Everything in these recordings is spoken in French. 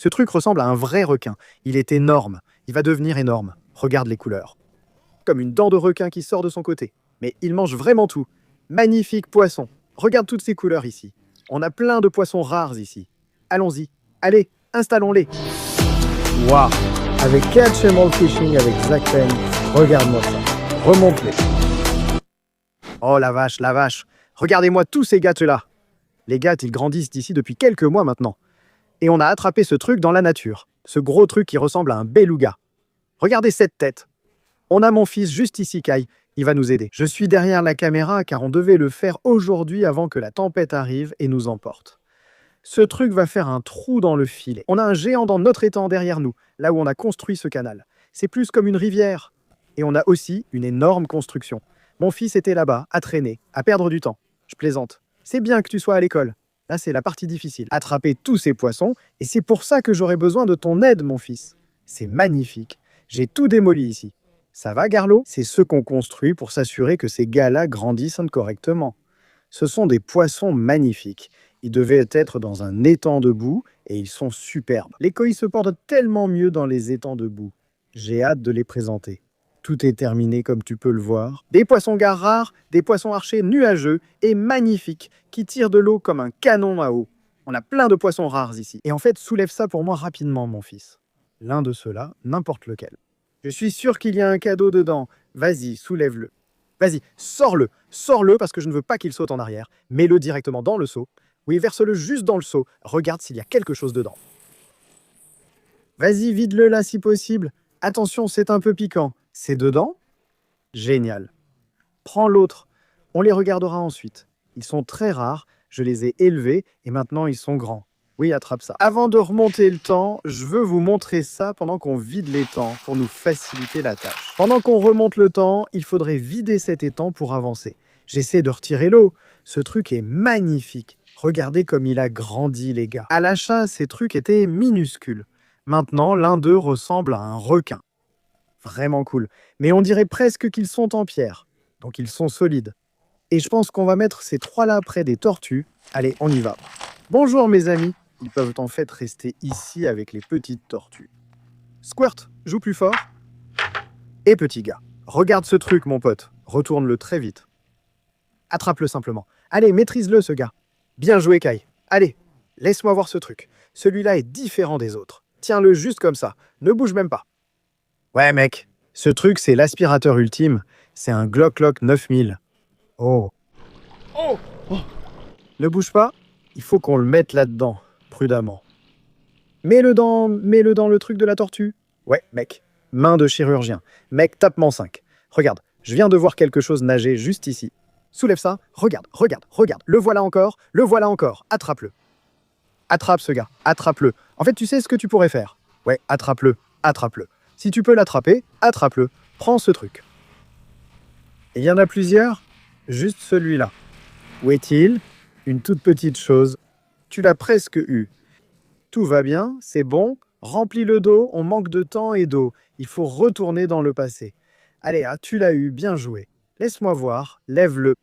Ce truc ressemble à un vrai requin. Il est énorme. Il va devenir énorme. Regarde les couleurs. Comme une dent de requin qui sort de son côté. Mais il mange vraiment tout. Magnifique poisson. Regarde toutes ces couleurs ici. On a plein de poissons rares ici. Allons-y. Allez, installons-les. Waouh. Avec Catch and All Fishing avec Zach Penn, regarde-moi ça. Remonte-les. Oh la vache, la vache. Regardez-moi tous ces gâtes-là. Les gâtes, ils grandissent d'ici depuis quelques mois maintenant. Et on a attrapé ce truc dans la nature. Ce gros truc qui ressemble à un beluga. Regardez cette tête. On a mon fils juste ici, Kai. Il va nous aider. Je suis derrière la caméra car on devait le faire aujourd'hui avant que la tempête arrive et nous emporte. Ce truc va faire un trou dans le filet. On a un géant dans notre étang derrière nous, là où on a construit ce canal. C'est plus comme une rivière. Et on a aussi une énorme construction. Mon fils était là-bas, à traîner, à perdre du temps. Je plaisante. C'est bien que tu sois à l'école. Là, c'est la partie difficile. Attraper tous ces poissons, et c'est pour ça que j'aurai besoin de ton aide, mon fils. C'est magnifique. J'ai tout démoli ici. Ça va, Garlot? C'est ce qu'on construit pour s'assurer que ces gars-là grandissent correctement. Ce sont des poissons magnifiques. Ils devaient être dans un étang de boue et ils sont superbes. Les koi se portent tellement mieux dans les étangs de boue. J'ai hâte de les présenter. Tout est terminé comme tu peux le voir. Des poissons-gars rares, des poissons archers nuageux et magnifiques qui tirent de l'eau comme un canon à eau. On a plein de poissons rares ici. Et en fait, soulève ça pour moi rapidement, mon fils. L'un de ceux-là, n'importe lequel. Je suis sûr qu'il y a un cadeau dedans. Vas-y, soulève-le. Vas-y, sors-le. Sors-le parce que je ne veux pas qu'il saute en arrière. Mets-le directement dans le seau. Oui, verse-le juste dans le seau. Regarde s'il y a quelque chose dedans. Vas-y, vide-le là si possible. Attention, c'est un peu piquant. C'est dedans? Génial. Prends l'autre. On les regardera ensuite. Ils sont très rares. Je les ai élevés et maintenant ils sont grands. Oui, attrape ça. Avant de remonter le temps, je veux vous montrer ça pendant qu'on vide l'étang pour nous faciliter la tâche. Pendant qu'on remonte le temps, il faudrait vider cet étang pour avancer. J'essaie de retirer l'eau. Ce truc est magnifique. Regardez comme il a grandi, les gars. À l'achat, ces trucs étaient minuscules. Maintenant, l'un d'eux ressemble à un requin. Vraiment cool. Mais on dirait presque qu'ils sont en pierre. Donc ils sont solides. Et je pense qu'on va mettre ces trois-là près des tortues. Allez, on y va. Bonjour mes amis. Ils peuvent en fait rester ici avec les petites tortues. Squirt, joue plus fort. Et petit gars, regarde ce truc mon pote. Retourne-le très vite. Attrape-le simplement. Allez, maîtrise-le ce gars. Bien joué Kai. Allez, laisse-moi voir ce truc. Celui-là est différent des autres. Tiens-le juste comme ça. Ne bouge même pas. Ouais mec, ce truc c'est l'aspirateur ultime. C'est un Glock Lock 9000. Oh. Oh. Ne bouge pas. Il faut qu'on le mette là-dedans, prudemment. Mets-le dans le truc de la tortue. Ouais, mec. Main de chirurgien. Mec, tape-moi 5. Regarde, je viens de voir quelque chose nager juste ici. Soulève ça. Regarde, regarde, regarde. Le voilà encore. Le voilà encore. Attrape-le. Attrape ce gars. Attrape-le. En fait, tu sais ce que tu pourrais faire. Ouais, attrape-le. Attrape-le. Si tu peux l'attraper, attrape-le. Prends ce truc. Il y en a plusieurs. Juste celui-là. Où est-il? Une toute petite chose. Tu l'as presque eu. Tout va bien, c'est bon. Remplis-le d'eau, on manque de temps et d'eau. Il faut retourner dans le passé. Allez, tu l'as eu, bien joué. Laisse-moi voir, lève-le.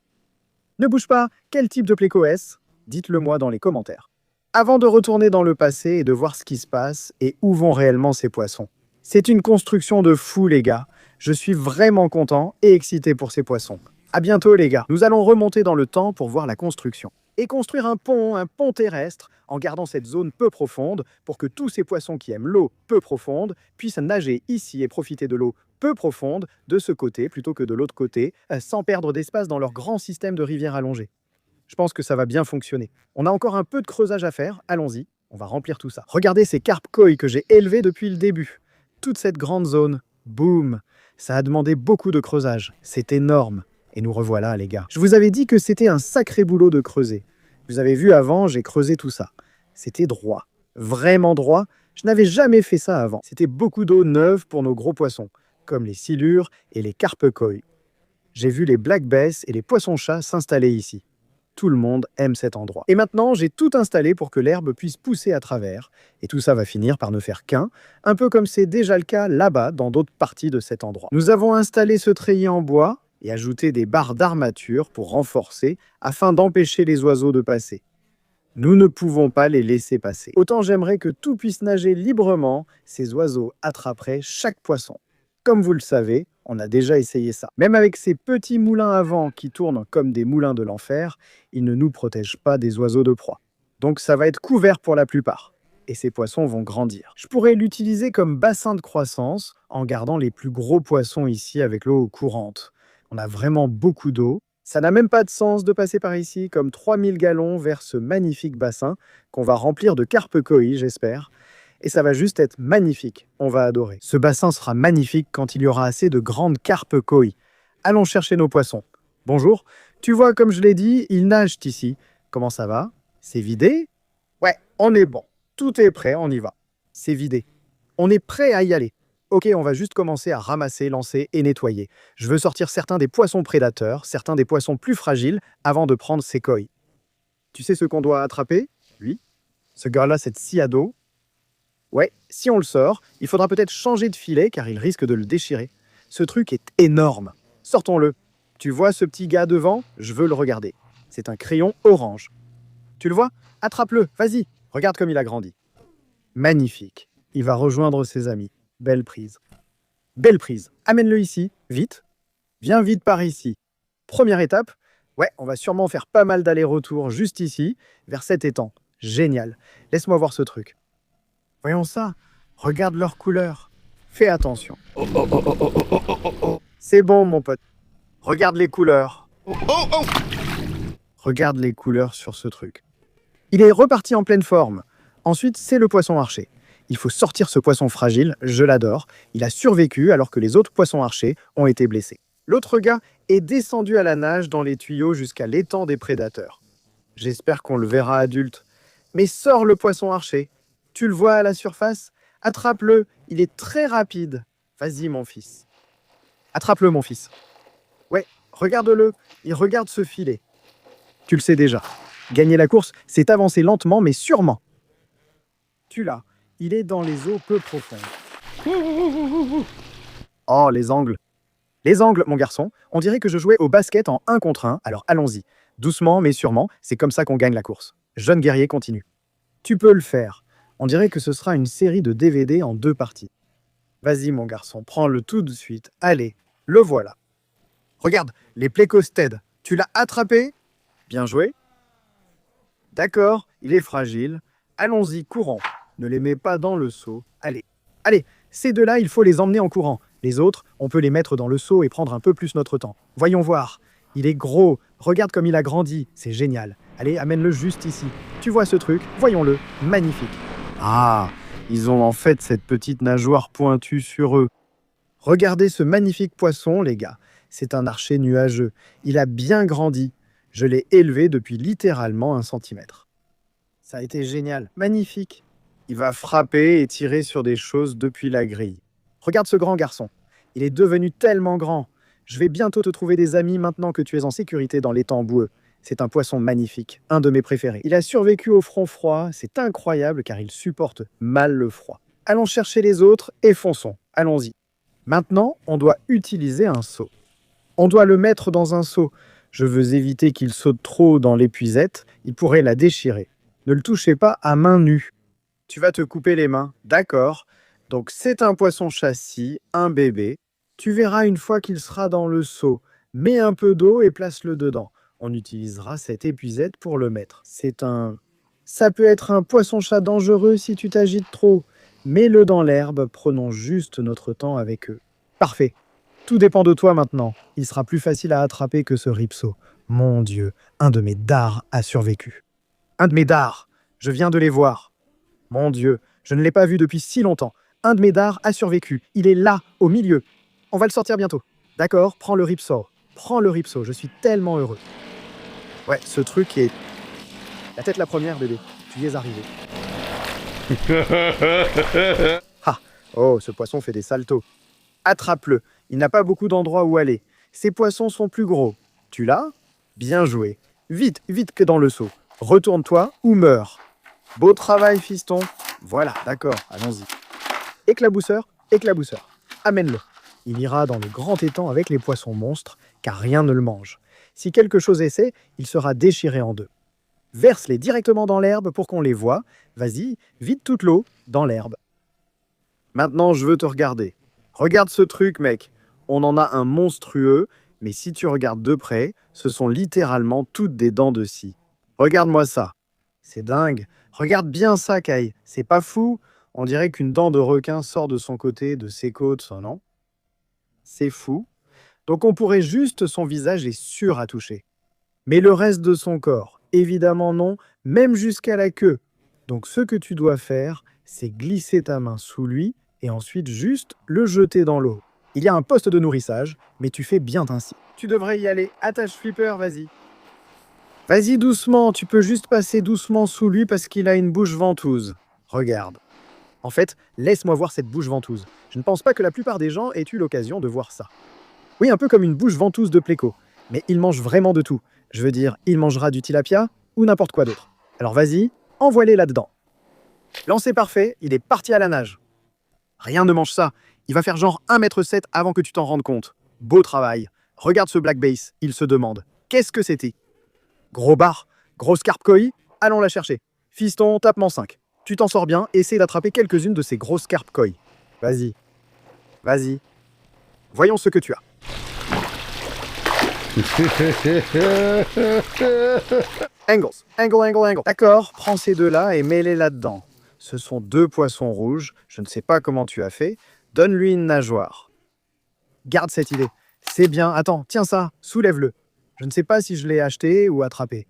Ne bouge pas, quel type de pléco est-ce? Dites-le moi dans les commentaires. Avant de retourner dans le passé et de voir ce qui se passe et où vont réellement ces poissons. C'est une construction de fou les gars. Je suis vraiment content et excité pour ces poissons. À bientôt les gars. Nous allons remonter dans le temps pour voir la construction. Et construire un pont terrestre, en gardant cette zone peu profonde pour que tous ces poissons qui aiment l'eau peu profonde puissent nager ici et profiter de l'eau peu profonde de ce côté plutôt que de l'autre côté, sans perdre d'espace dans leur grand système de rivières allongées. Je pense que ça va bien fonctionner. On a encore un peu de creusage à faire, allons-y, on va remplir tout ça. Regardez ces carpes koi que j'ai élevés depuis le début. Toute cette grande zone, boum, ça a demandé beaucoup de creusage, c'est énorme. Et nous revoilà, les gars. Je vous avais dit que c'était un sacré boulot de creuser. Vous avez vu avant, j'ai creusé tout ça. C'était droit. Vraiment droit. Je n'avais jamais fait ça avant. C'était beaucoup d'eau neuve pour nos gros poissons, comme les silures et les carpes koi. J'ai vu les black bass et les poissons-chats s'installer ici. Tout le monde aime cet endroit. Et maintenant, j'ai tout installé pour que l'herbe puisse pousser à travers. Et tout ça va finir par ne faire qu'un, un peu comme c'est déjà le cas là-bas dans d'autres parties de cet endroit. Nous avons installé ce treillis en bois et ajouter des barres d'armature pour renforcer afin d'empêcher les oiseaux de passer. Nous ne pouvons pas les laisser passer. Autant j'aimerais que tout puisse nager librement, ces oiseaux attraperaient chaque poisson. Comme vous le savez, on a déjà essayé ça. Même avec ces petits moulins à vent qui tournent comme des moulins de l'enfer, ils ne nous protègent pas des oiseaux de proie. Donc ça va être couvert pour la plupart. Et ces poissons vont grandir. Je pourrais l'utiliser comme bassin de croissance en gardant les plus gros poissons ici avec l'eau courante. On a vraiment beaucoup d'eau. Ça n'a même pas de sens de passer par ici comme 3000 gallons vers ce magnifique bassin qu'on va remplir de carpe koi, j'espère. Et ça va juste être magnifique, on va adorer. Ce bassin sera magnifique quand il y aura assez de grandes carpes koi. Allons chercher nos poissons. Bonjour, tu vois, comme je l'ai dit, ils nagent ici. Comment ça va? C'est vidé? Ouais, on est bon. Tout est prêt, on y va. C'est vidé. On est prêt à y aller. Ok, on va juste commencer à ramasser, lancer et nettoyer. Je veux sortir certains des poissons prédateurs, certains des poissons plus fragiles, avant de prendre ces koi. Tu sais ce qu'on doit attraper? Lui. Ce gars-là, cette scie à dos. Ouais, si on le sort, il faudra peut-être changer de filet car il risque de le déchirer. Ce truc est énorme. Sortons-le. Tu vois ce petit gars devant? Je veux le regarder. C'est un crayon orange. Tu le vois? Attrape-le, vas-y. Regarde comme il a grandi. Magnifique. Il va rejoindre ses amis. Belle prise. Belle prise. Amène-le ici, vite. Viens vite par ici. Première étape. Ouais, on va sûrement faire pas mal d'allers-retours juste ici, vers cet étang. Génial. Laisse-moi voir ce truc. Voyons ça. Regarde leur couleur. Fais attention. C'est bon, mon pote. Regarde les couleurs. Regarde les couleurs sur ce truc. Il est reparti en pleine forme. Ensuite, c'est le poisson archer. Il faut sortir ce poisson fragile, je l'adore. Il a survécu alors que les autres poissons archers ont été blessés. L'autre gars est descendu à la nage dans les tuyaux jusqu'à l'étang des prédateurs. J'espère qu'on le verra adulte. Mais sors le poisson archer. Tu le vois à la surface? Attrape-le, il est très rapide. Vas-y, mon fils. Attrape-le, mon fils. Ouais, regarde-le, il regarde ce filet. Tu le sais déjà. Gagner la course, c'est avancer lentement mais sûrement. Tu l'as. Il est dans les eaux peu profondes. Oh, les angles. Les angles, mon garçon. On dirait que je jouais au basket en 1 contre 1, alors allons-y. Doucement, mais sûrement, c'est comme ça qu'on gagne la course. Jeune guerrier continue. Tu peux le faire. On dirait que ce sera une série de DVD en 2 parties. Vas-y, mon garçon, prends-le tout de suite. Allez, le voilà. Regarde, les Plecosted. Tu l'as attrapé? Bien joué. D'accord, il est fragile. Allons-y, courons. Ne les mets pas dans le seau. Allez, allez, ces deux-là, il faut les emmener en courant. Les autres, on peut les mettre dans le seau et prendre un peu plus notre temps. Voyons voir. Il est gros. Regarde comme il a grandi. C'est génial. Allez, amène-le juste ici. Tu vois ce truc? Voyons-le. Magnifique. Ah, ils ont en fait cette petite nageoire pointue sur eux. Regardez ce magnifique poisson, les gars. C'est un archer nuageux. Il a bien grandi. Je l'ai élevé depuis littéralement 1 centimètre. Ça a été génial. Magnifique. Il va frapper et tirer sur des choses depuis la grille. Regarde ce grand garçon. Il est devenu tellement grand. Je vais bientôt te trouver des amis maintenant que tu es en sécurité dans l'étang boueux. C'est un poisson magnifique, un de mes préférés. Il a survécu au front froid, c'est incroyable car il supporte mal le froid. Allons chercher les autres et fonçons. Allons-y. Maintenant, on doit utiliser un seau. On doit le mettre dans un seau. Je veux éviter qu'il saute trop dans l'épuisette, il pourrait la déchirer. Ne le touchez pas à main nue. Tu vas te couper les mains, d'accord. Donc c'est un poisson châssis, un bébé. Tu verras une fois qu'il sera dans le seau. Mets un peu d'eau et place-le dedans. On utilisera cette épuisette pour le mettre. Ça peut être un poisson-chat dangereux si tu t'agites trop. Mets-le dans l'herbe, prenons juste notre temps avec eux. Parfait. Tout dépend de toi maintenant. Il sera plus facile à attraper que ce ripso. Mon Dieu, un de mes dards a survécu. Un de mes dards. Je viens de les voir. Mon Dieu, je ne l'ai pas vu depuis si longtemps. Un de mes dards a survécu. Il est là, au milieu. On va le sortir bientôt. D'accord, prends le ripsaw. Prends le ripsaw, je suis tellement heureux. Ouais, ce truc est... La tête la première, bébé. Tu y es arrivé. Ah, oh, ce poisson fait des saltos. Attrape-le. Il n'a pas beaucoup d'endroits où aller. Ces poissons sont plus gros. Tu l'as? Bien joué. Vite, vite que dans le seau. Retourne-toi ou meurs. Beau travail, fiston. Voilà, d'accord, allons-y. Éclabousseur, éclabousseur. Amène-le. Il ira dans le grand étang avec les poissons monstres, car rien ne le mange. Si quelque chose essaie, il sera déchiré en 2. Verse-les directement dans l'herbe pour qu'on les voie. Vas-y, vide toute l'eau dans l'herbe. Maintenant, je veux te regarder. Regarde ce truc, mec. On en a un monstrueux, mais si tu regardes de près, ce sont littéralement toutes des dents de scie. Regarde-moi ça. C'est dingue. Regarde bien ça, Kai. C'est pas fou? On dirait qu'une dent de requin sort de son côté, de ses côtes, non? C'est fou. Donc on pourrait juste son visage est sûr à toucher. Mais le reste de son corps, évidemment non, même jusqu'à la queue. Donc ce que tu dois faire, c'est glisser ta main sous lui et ensuite juste le jeter dans l'eau. Il y a un poste de nourrissage, mais tu fais bien ainsi. Tu devrais y aller. Attache Flipper, vas-y. Vas-y doucement, tu peux juste passer doucement sous lui parce qu'il a une bouche ventouse. Regarde. En fait, laisse-moi voir cette bouche ventouse. Je ne pense pas que la plupart des gens aient eu l'occasion de voir ça. Oui, un peu comme une bouche ventouse de Pléco. Mais il mange vraiment de tout. Je veux dire, il mangera du tilapia ou n'importe quoi d'autre. Alors vas-y, envoie-les là-dedans. Lancé parfait, il est parti à la nage. Rien ne mange ça. Il va faire genre 1,7 m avant que tu t'en rendes compte. Beau travail. Regarde ce black bass, il se demande. Qu'est-ce que c'était? Gros bar, grosse carpe koi, allons la chercher. Fiston, tapement 5. Tu t'en sors bien, essaie d'attraper quelques-unes de ces grosses carpes koi. Vas-y. Vas-y. Voyons ce que tu as. Angle. D'accord, prends ces deux-là et mets-les là-dedans. Ce sont 2 poissons rouges, je ne sais pas comment tu as fait. Donne-lui une nageoire. Garde cette idée. C'est bien. Attends, tiens ça, soulève-le. Je ne sais pas si je l'ai acheté ou attrapé.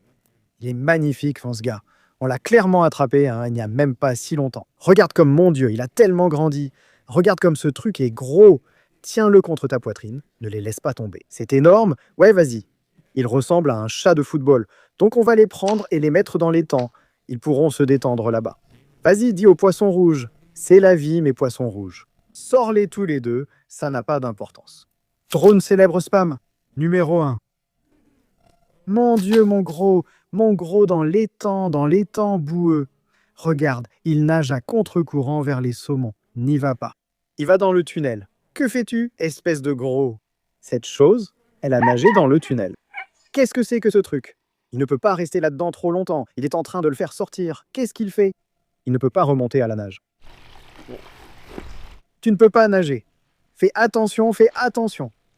Il est magnifique, ce gars. On l'a clairement attrapé, il n'y a même pas si longtemps. Regarde comme, mon Dieu, il a tellement grandi. Regarde comme ce truc est gros. Tiens-le contre ta poitrine, ne les laisse pas tomber. C'est énorme? Ouais, vas-y. Il ressemble à un chat de football. Donc on va les prendre et les mettre dans l'étang. Ils pourront se détendre là-bas. Vas-y, dis aux poissons rouges. C'est la vie, mes poissons rouges. Sors-les tous les deux, ça n'a pas d'importance. Drone célèbre spam, numéro 1. Mon Dieu, mon gros dans l'étang boueux. Regarde, il nage à contre-courant vers les saumons. N'y va pas. Il va dans le tunnel. Que fais-tu, espèce de gros? Cette chose, elle a nagé dans le tunnel. Qu'est-ce que c'est que ce truc? Il ne peut pas rester là-dedans trop longtemps. Il est en train de le faire sortir. Qu'est-ce qu'il fait? Il ne peut pas remonter à la nage. Tu ne peux pas nager. Fais attention.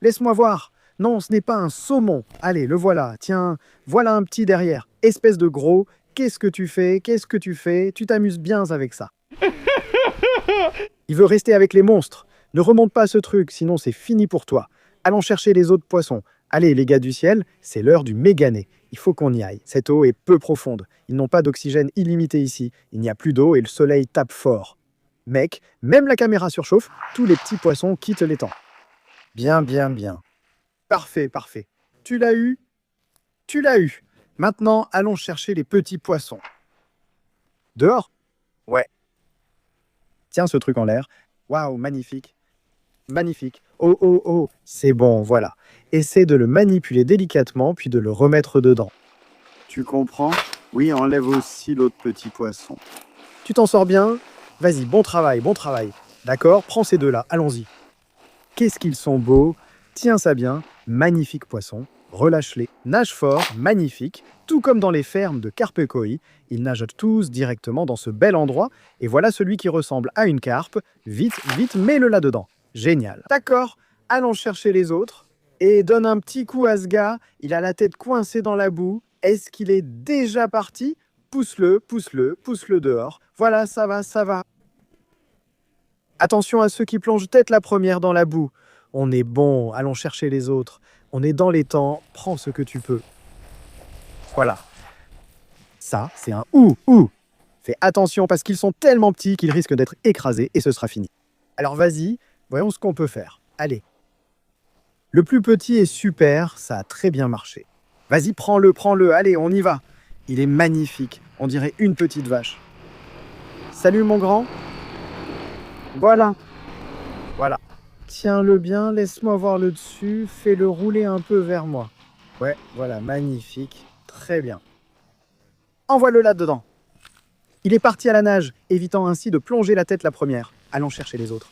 Laisse-moi voir. Non, ce n'est pas un saumon. Allez, le voilà. Tiens, voilà un petit derrière. Espèce de gros. Qu'est-ce que tu fais? Tu t'amuses bien avec ça. Il veut rester avec les monstres. Ne remonte pas ce truc, sinon c'est fini pour toi. Allons chercher les autres poissons. Allez, les gars du ciel, c'est l'heure du mégané. Il faut qu'on y aille. Cette eau est peu profonde. Ils n'ont pas d'oxygène illimité ici. Il n'y a plus d'eau et le soleil tape fort. Mec, même la caméra surchauffe, tous les petits poissons quittent l'étang. Bien. Parfait. Tu l'as eu? Maintenant, allons chercher les petits poissons. Dehors? Ouais. Tiens ce truc en l'air. Waouh, magnifique. Oh, c'est bon, voilà. Essaie de le manipuler délicatement, puis de le remettre dedans. Tu comprends? Oui, enlève aussi l'autre petit poisson. Tu t'en sors bien? Vas-y, bon travail. D'accord, prends ces deux-là, allons-y. Qu'est-ce qu'ils sont beaux. Tiens ça bien, magnifique poisson. Relâche-les, nage fort, magnifique. Tout comme dans les fermes de carpe koi, ils nagent tous directement dans ce bel endroit. Et voilà celui qui ressemble à une carpe. Vite, mets-le là-dedans. Génial. D'accord, allons chercher les autres. Et donne un petit coup à ce gars. Il a la tête coincée dans la boue. Est-ce qu'il est déjà parti? Pousse-le dehors. Voilà, ça va. Attention à ceux qui plongent tête la première dans la boue. On est bon, allons chercher les autres. On est dans l'étang, prends ce que tu peux. Voilà. Ça, c'est un ou. Fais attention parce qu'ils sont tellement petits qu'ils risquent d'être écrasés et ce sera fini. Alors vas-y, voyons ce qu'on peut faire. Allez. Le plus petit est super, ça a très bien marché. Vas-y, prends-le, allez, on y va. Il est magnifique, on dirait une petite vache. Salut mon grand. Voilà. Tiens-le bien, laisse-moi voir le dessus, fais-le rouler un peu vers moi. Ouais, voilà, magnifique, très bien. Envoie-le là-dedans. Il est parti à la nage, évitant ainsi de plonger la tête la première. Allons chercher les autres.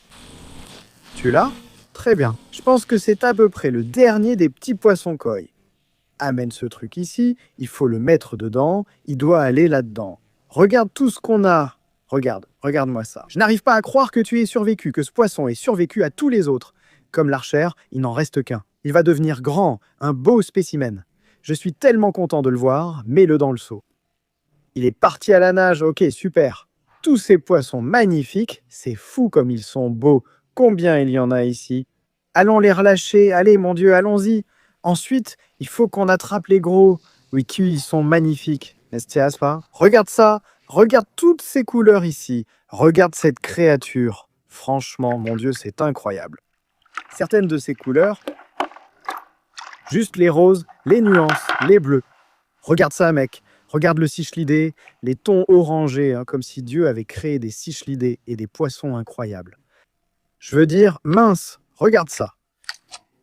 Tu l'as? Très bien. Je pense que c'est à peu près le dernier des petits poissons koi. Amène ce truc ici, il faut le mettre dedans, il doit aller là-dedans. Regarde tout ce qu'on a. Regarde-moi ça. Je n'arrive pas à croire que tu aies survécu, que ce poisson ait survécu à tous les autres. Comme l'archère, il n'en reste qu'un. Il va devenir grand, un beau spécimen. Je suis tellement content de le voir, mets-le dans le seau. Il est parti à la nage, ok, super. Tous ces poissons magnifiques, c'est fou comme ils sont beaux. Combien il y en a ici? Allons les relâcher, allez mon Dieu, allons-y. Ensuite, il faut qu'on attrape les gros. Oui, ils sont magnifiques, n'est-ce pas? Regarde ça, regarde toutes ces couleurs ici. Regarde cette créature. Franchement, mon Dieu, c'est incroyable. Certaines de ces couleurs, juste les roses, les nuances, les bleus. Regarde ça, mec. Regarde le cichlidé, les tons orangés, hein, comme si Dieu avait créé des cichlidés et des poissons incroyables. Je veux dire, mince, regarde ça.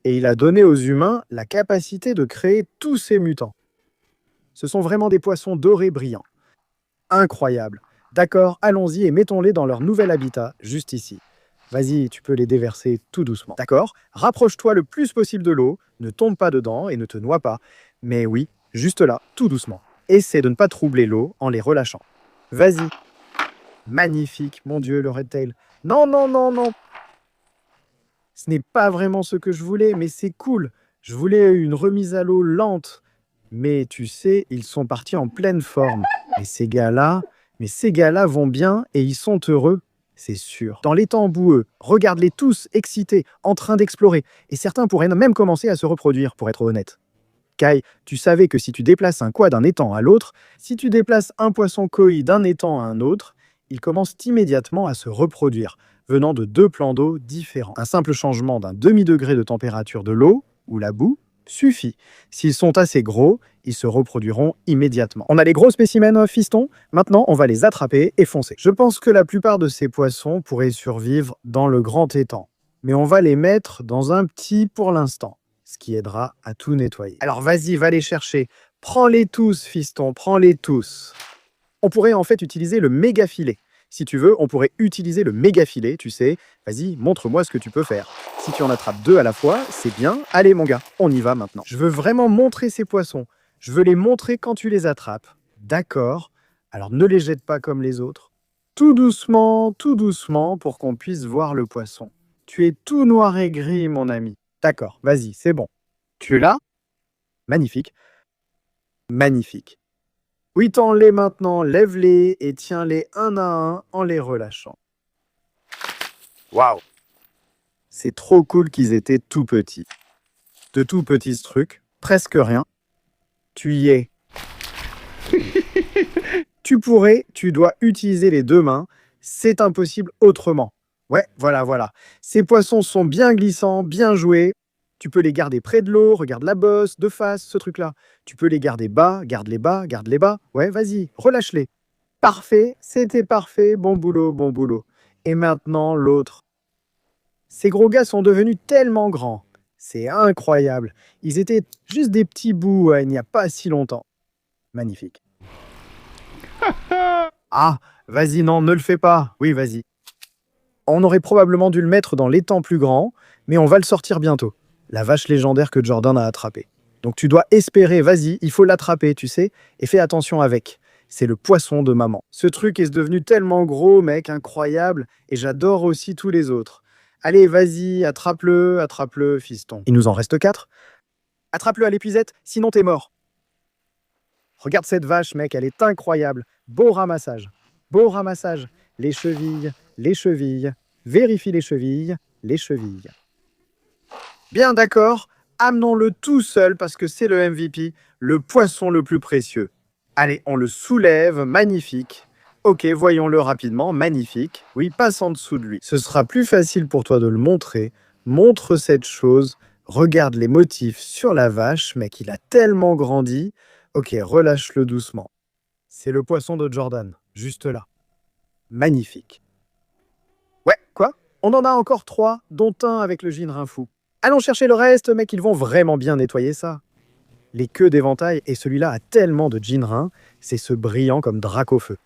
Et il a donné aux humains la capacité de créer tous ces mutants. Ce sont vraiment des poissons dorés brillants. Incroyable. D'accord, allons-y et mettons-les dans leur nouvel habitat, juste ici. Vas-y, tu peux les déverser tout doucement. D'accord? Rapproche-toi le plus possible de l'eau, ne tombe pas dedans et ne te noie pas. Mais oui, juste là, tout doucement. Essaie de ne pas troubler l'eau en les relâchant. Vas-y. Magnifique, mon Dieu, le redtail. Non, non, non, non. Ce n'est pas vraiment ce que je voulais, mais c'est cool. Je voulais une remise à l'eau lente. Mais tu sais, ils sont partis en pleine forme. Mais ces gars-là vont bien et ils sont heureux. C'est sûr. Dans l'étang boueux, regarde-les tous excités, en train d'explorer. Et certains pourraient même commencer à se reproduire, pour être honnête. Kai, tu savais que si tu déplaces un quoi d'un étang à l'autre, si tu déplaces un poisson koi d'un étang à un autre, il commence immédiatement à se reproduire, venant de 2 plans d'eau différents. Un simple changement d'un demi-degré de température de l'eau, ou la boue, suffit. S'ils sont assez gros, ils se reproduiront immédiatement. On a les gros spécimens, fiston. Maintenant, on va les attraper et foncer. Je pense que la plupart de ces poissons pourraient survivre dans le grand étang. Mais on va les mettre dans un petit pour l'instant, ce qui aidera à tout nettoyer. Alors vas-y, va les chercher. Prends-les tous, fiston, prends-les tous. On pourrait en fait utiliser le méga filet. Si tu veux, on pourrait utiliser le méga filet, tu sais. Vas-y, montre-moi ce que tu peux faire. Si tu en attrapes 2 à la fois, c'est bien. Allez mon gars, on y va maintenant. Je veux vraiment montrer ces poissons. Je veux les montrer quand tu les attrapes. D'accord. Alors ne les jette pas comme les autres. Tout doucement, pour qu'on puisse voir le poisson. Tu es tout noir et gris, mon ami. D'accord, vas-y, c'est bon. Tu es là? Magnifique. Magnifique. Oui, tends-les maintenant, lève-les et tiens-les un à un en les relâchant. Waouh! C'est trop cool qu'ils étaient tout petits. De tout petits trucs, presque rien. Tu y es. Tu dois utiliser les 2 mains. C'est impossible autrement. Ouais, voilà. Ces poissons sont bien glissants, bien joués. Tu peux les garder près de l'eau, regarde la bosse, de face, ce truc-là. Tu peux les garder bas, garde-les bas, garde-les bas. Ouais, vas-y, relâche-les. Parfait, c'était parfait, bon boulot. Et maintenant, l'autre. Ces gros gars sont devenus tellement grands. C'est incroyable. Ils étaient juste des petits bouts il n'y a pas si longtemps. Magnifique. Ah, vas-y, non, ne le fais pas. Oui, vas-y. On aurait probablement dû le mettre dans l'étang plus grand, mais on va le sortir bientôt. La vache légendaire que Jordan a attrapée. Donc tu dois espérer, vas-y, il faut l'attraper, tu sais, et fais attention avec. C'est le poisson de maman. Ce truc est devenu tellement gros, mec, incroyable, et j'adore aussi tous les autres. Allez, vas-y, attrape-le, fiston. Il nous en reste 4. Attrape-le à l'épuisette, sinon t'es mort. Regarde cette vache, mec, elle est incroyable. Beau ramassage. Les chevilles. Vérifie les chevilles. Bien d'accord, amenons-le tout seul parce que c'est le MVP, le poisson le plus précieux. Allez, on le soulève, magnifique. Ok, voyons-le rapidement, magnifique. Oui, passe en dessous de lui. Ce sera plus facile pour toi de le montrer. Montre cette chose. Regarde les motifs sur la vache, mec, il a tellement grandi. Ok, relâche-le doucement. C'est le poisson de Jordan, juste là. Magnifique. Ouais, quoi? On en a encore 3, dont un avec le ginrin fou. Allons chercher le reste, mec, ils vont vraiment bien nettoyer ça. Les queues d'éventail, et celui-là a tellement de ginrin, c'est ce brillant comme drac au feu.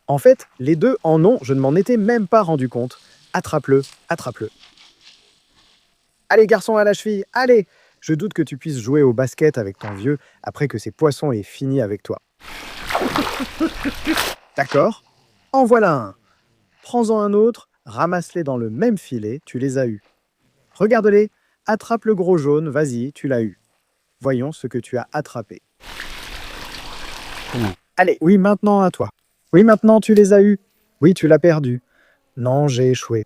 En fait, les 2 en ont, je ne m'en étais même pas rendu compte. Attrape-le. Allez, garçon à la cheville, allez! Je doute que tu puisses jouer au basket avec ton vieux après que ces poissons aient fini avec toi. D'accord? En voilà un. Prends-en un autre, ramasse-les dans le même filet, tu les as eus. Regarde-les, attrape le gros jaune, vas-y, tu l'as eu. Voyons ce que tu as attrapé. Allez, oui, maintenant à toi. Oui, maintenant tu les as eus. Oui, tu l'as perdu. Non, j'ai échoué.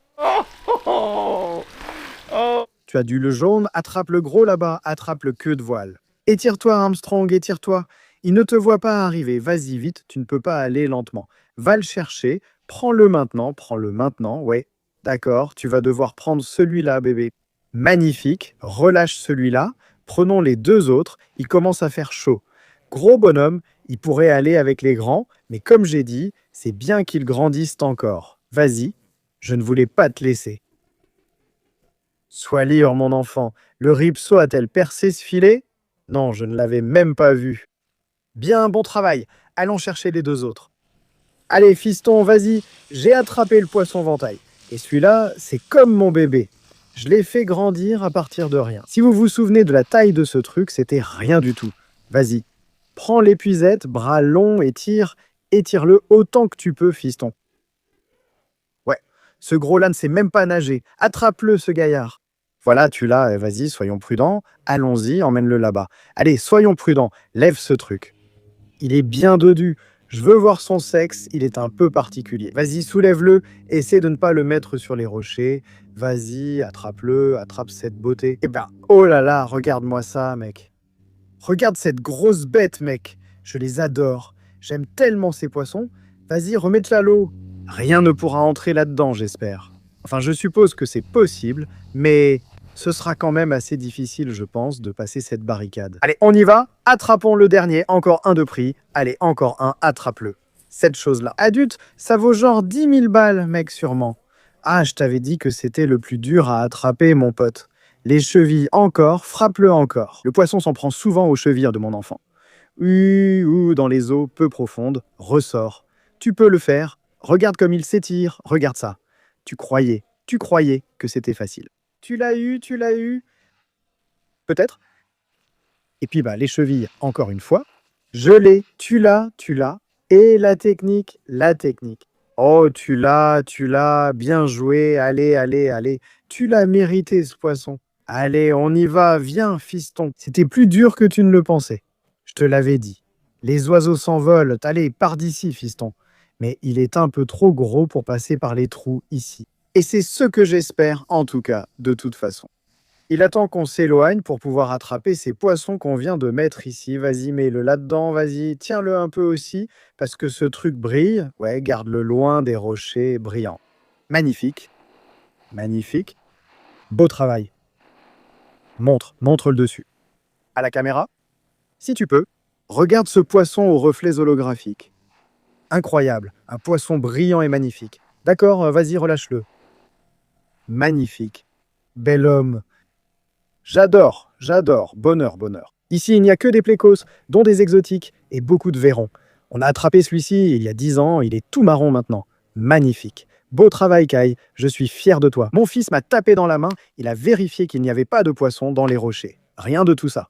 Tu as dû le jaune, attrape le gros là-bas, attrape le queue de voile. Étire-toi, Armstrong, étire-toi. Il ne te voit pas arriver, vas-y vite, tu ne peux pas aller lentement. Va le chercher, prends-le maintenant, ouais. D'accord, tu vas devoir prendre celui-là, bébé. Magnifique, relâche celui-là, prenons les deux autres, il commence à faire chaud. Gros bonhomme, il pourrait aller avec les grands, mais comme j'ai dit, c'est bien qu'ils grandissent encore. Vas-y, je ne voulais pas te laisser. Sois libre, mon enfant. Le ripsaut a-t-elle percé ce filet? Non, je ne l'avais même pas vu. Bien, bon travail. Allons chercher les deux autres. Allez, fiston, vas-y. J'ai attrapé le poisson ventaille. Et celui-là, c'est comme mon bébé. Je l'ai fait grandir à partir de rien. Si vous vous souvenez de la taille de ce truc, c'était rien du tout. Vas-y. Prends l'épuisette, bras longs et étire-le autant que tu peux, fiston. Ouais, ce gros-là ne sait même pas nager. Attrape-le, ce gaillard. Voilà, tu l'as, vas-y, soyons prudents. Allons-y, emmène-le là-bas. Allez, soyons prudents, lève ce truc. Il est bien dodu. Je veux voir son sexe, il est un peu particulier. Vas-y, soulève-le, essaie de ne pas le mettre sur les rochers. Vas-y, attrape-le, attrape cette beauté. Eh ben, oh là là, regarde-moi ça, mec. Regarde cette grosse bête, mec. Je les adore. J'aime tellement ces poissons. Vas-y, remets-le à l'eau. Rien ne pourra entrer là-dedans, j'espère. Enfin, je suppose que c'est possible, mais ce sera quand même assez difficile, je pense, de passer cette barricade. Allez, on y va. Attrapons le dernier. Encore un de prix. Allez, encore un. Attrape-le. Cette chose-là. Adulte, ça vaut genre 10 000 balles, mec, sûrement. Ah, je t'avais dit que c'était le plus dur à attraper, mon pote. Les chevilles encore, frappe-le encore. Le poisson s'en prend souvent aux chevilles de mon enfant. Ou dans les eaux peu profondes, ressort. Tu peux le faire. Regarde comme il s'étire. Regarde ça. Tu croyais que c'était facile. Tu l'as eu. Peut-être. Et puis, les chevilles, encore une fois. Je l'ai, tu l'as. Et la technique. Oh, tu l'as, bien joué. Allez. Tu l'as mérité, ce poisson. Allez, on y va, viens, fiston. C'était plus dur que tu ne le pensais. Je te l'avais dit. Les oiseaux s'envolent. Allez, pars d'ici, fiston. Mais il est un peu trop gros pour passer par les trous ici. Et c'est ce que j'espère, en tout cas, de toute façon. Il attend qu'on s'éloigne pour pouvoir attraper ces poissons qu'on vient de mettre ici. Vas-y, mets-le là-dedans, vas-y, tiens-le un peu aussi, parce que ce truc brille. Ouais, garde-le loin des rochers brillants. Magnifique. Beau travail. Montre le dessus. À la caméra, si tu peux, regarde ce poisson aux reflets holographiques. Incroyable, un poisson brillant et magnifique. D'accord, vas-y, relâche-le. Magnifique. Bel homme. J'adore. Bonheur. Ici, il n'y a que des plécos, dont des exotiques et beaucoup de vairons. On a attrapé celui-ci il y a 10 ans, il est tout marron maintenant. Magnifique. Beau travail, Kai. Je suis fier de toi. Mon fils m'a tapé dans la main, il a vérifié qu'il n'y avait pas de poisson dans les rochers. Rien de tout ça.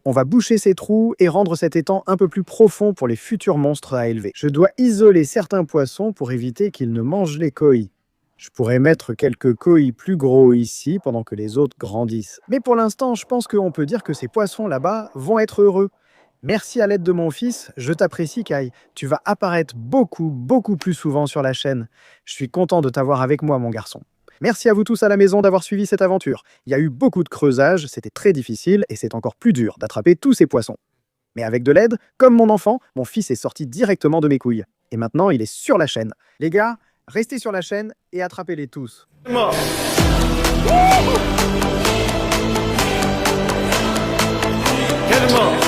On va boucher ces trous et rendre cet étang un peu plus profond pour les futurs monstres à élever. Je dois isoler certains poissons pour éviter qu'ils ne mangent les koi. Je pourrais mettre quelques koi plus gros ici pendant que les autres grandissent. Mais pour l'instant, je pense qu'on peut dire que ces poissons là-bas vont être heureux. Merci à l'aide de mon fils, je t'apprécie Kai. Tu vas apparaître beaucoup plus souvent sur la chaîne. Je suis content de t'avoir avec moi, mon garçon. Merci à vous tous à la maison d'avoir suivi cette aventure. Il y a eu beaucoup de creusages, c'était très difficile et c'est encore plus dur d'attraper tous ces poissons. Mais avec de l'aide, comme mon enfant, mon fils est sorti directement de mes couilles. Et maintenant, il est sur la chaîne. Les gars, restez sur la chaîne et attrapez-les tous. Quelle mort!